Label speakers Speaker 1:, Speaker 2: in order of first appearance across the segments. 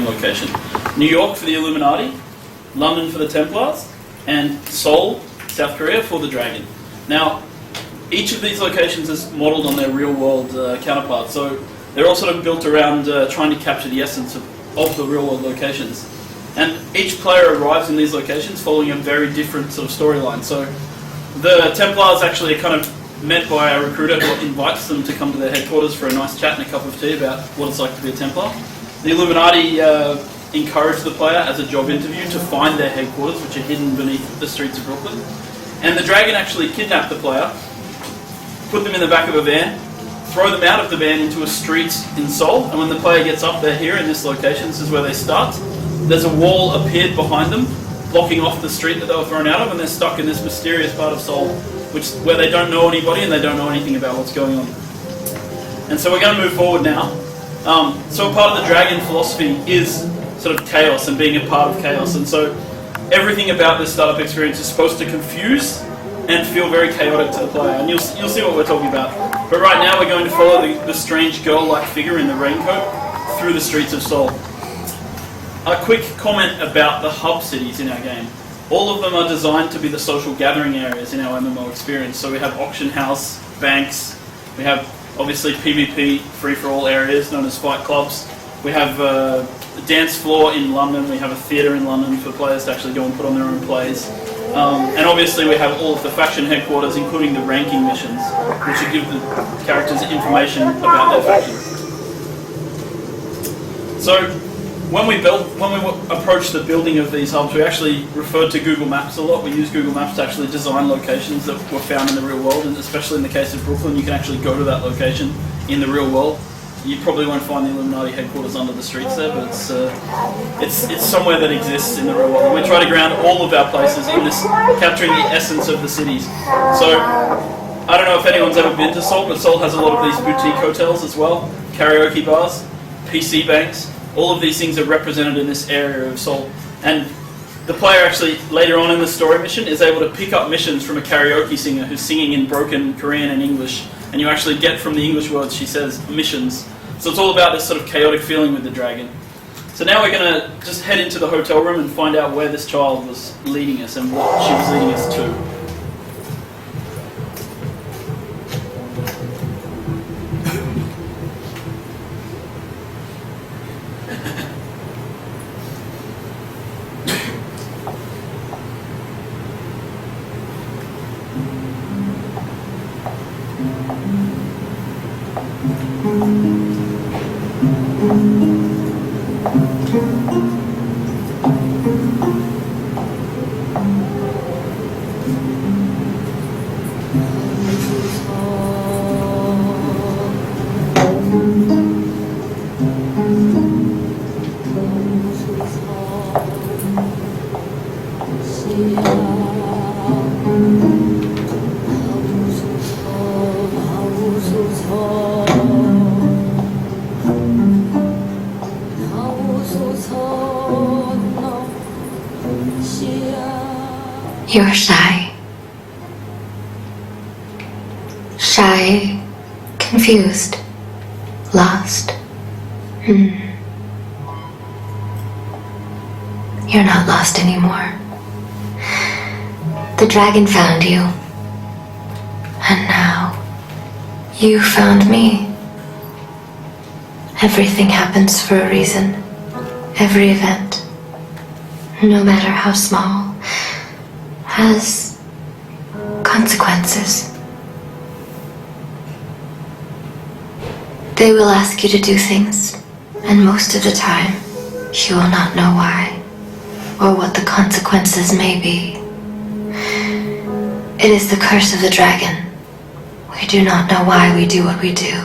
Speaker 1: location. New York for the Illuminati, London for the Templars, and Seoul, South Korea for the Dragon. Now, each of these locations is modelled on their real-world counterparts, so they're all sort of built around trying to capture the essence of the real-world locations. And each player arrives in these locations following a very different sort of storyline. So the Templars actually are kind of met by a recruiter who invites them to come to their headquarters for a nice chat and a cup of tea about what it's like to be a Templar. The Illuminati encourage the player as a job interview to find their headquarters, which are hidden beneath the streets of Brooklyn. And the Dragon actually kidnap the player, put them in the back of a van, throw them out of the van into a street in Seoul, and when the player gets up, they're here in this location. This is where they start. There's a wall appeared behind them, blocking off the street that they were thrown out of, and they're stuck in this mysterious part of Seoul, where they don't know anybody and they don't know anything about what's going on. And so we're going to move forward now. So a part of the Dragon philosophy is sort of chaos and being a part of chaos, and so everything about this startup experience is supposed to confuse and feel very chaotic to the player, and you'll see what we're talking about. But right now we're going to follow the strange girl-like figure in the raincoat through the streets of Seoul. A quick comment about the hub cities in our game. All of them are designed to be the social gathering areas in our MMO experience. So we have auction house, banks, we have obviously PvP, free-for-all areas known as fight clubs. We have a dance floor in London, we have a theatre in London for players to actually go and put on their own plays. And obviously we have all of the faction headquarters, including the ranking missions, which will give the characters information about their factions. So when we approached the building of these hubs, we actually referred to Google Maps a lot. We use Google Maps to actually design locations that were found in the real world, and especially in the case of Brooklyn, you can actually go to that location in the real world. You probably won't find the Illuminati headquarters under the streets there, but it's somewhere that exists in the real world. And we try to ground all of our places in this, capturing the essence of the cities. So I don't know if anyone's ever been to Seoul, but Seoul has a lot of these boutique hotels as well, karaoke bars, PC banks. All of these things are represented in this area of Seoul. And the player actually, later on in the story mission, is able to pick up missions from a karaoke singer who's singing in broken Korean and English. And you actually get from the English words, she says, missions. So it's all about this sort of chaotic feeling with the Dragon. So now we're going to just head into the hotel room and find out where this child was leading us and what she was leading us to.
Speaker 2: You're shy. Shy, confused, lost. You're not lost anymore. The Dragon found you. And now, you found me. Everything happens for a reason. Every event, no matter how small, has consequences. They will ask you to do things, and most of the time, you will not know why, or what the consequences may be. It is the curse of the Dragon. We do not know why we do what we do,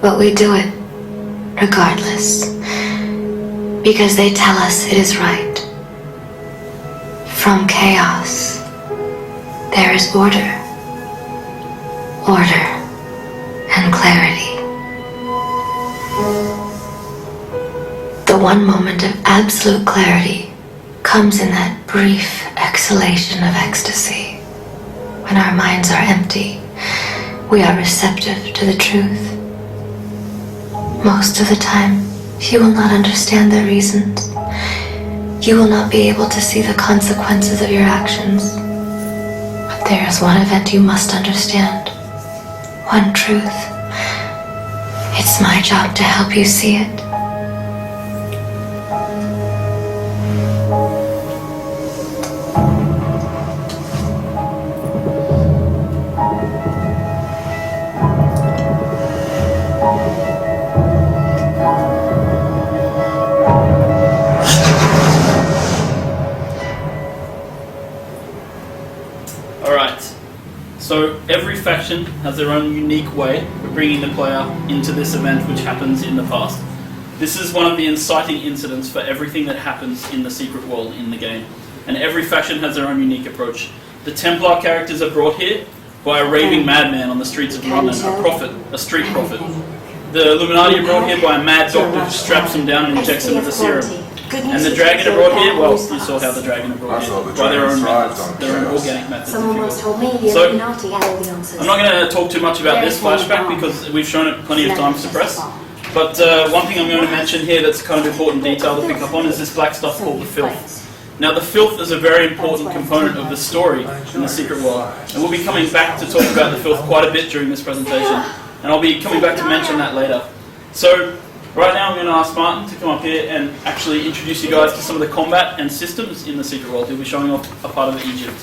Speaker 2: but we do it regardless, because they tell us it is right. From chaos, there is order, and clarity. The one moment of absolute clarity comes in that brief exhalation of ecstasy. When our minds are empty, we are receptive to the truth. Most of the time, You will not understand their reasons. You will not be able to see the consequences of your actions. But there is one event you must understand. One truth. It's my job to help you see it.
Speaker 1: Alright, so every faction has their own unique way of bringing the player into this event which happens in the past. This is one of the inciting incidents for everything that happens in the secret world in the game. And every faction has their own unique approach. The Templar characters are brought here by a raving madman on the streets of London, a prophet, a street prophet. The Illuminati are brought here by a mad doctor who straps them down and injects them with a serum. And the dragon are brought here, well, you saw how the dragon are brought here, by their own methods, their own organic methods, if you will. So, I'm not going to talk too much about this flashback because we've shown it plenty of times to press. But one thing I'm going to mention here that's kind of important detail to pick up on is this black stuff called the filth. Now the filth is a very important component of the story in the secret world. And we'll be coming back to talk about the filth quite a bit during this presentation. And I'll be coming back to mention that later. So, right now I'm going to ask Martin to come up here and actually introduce you guys to some of the combat and systems in the secret world. He'll be showing off a part of Egypt.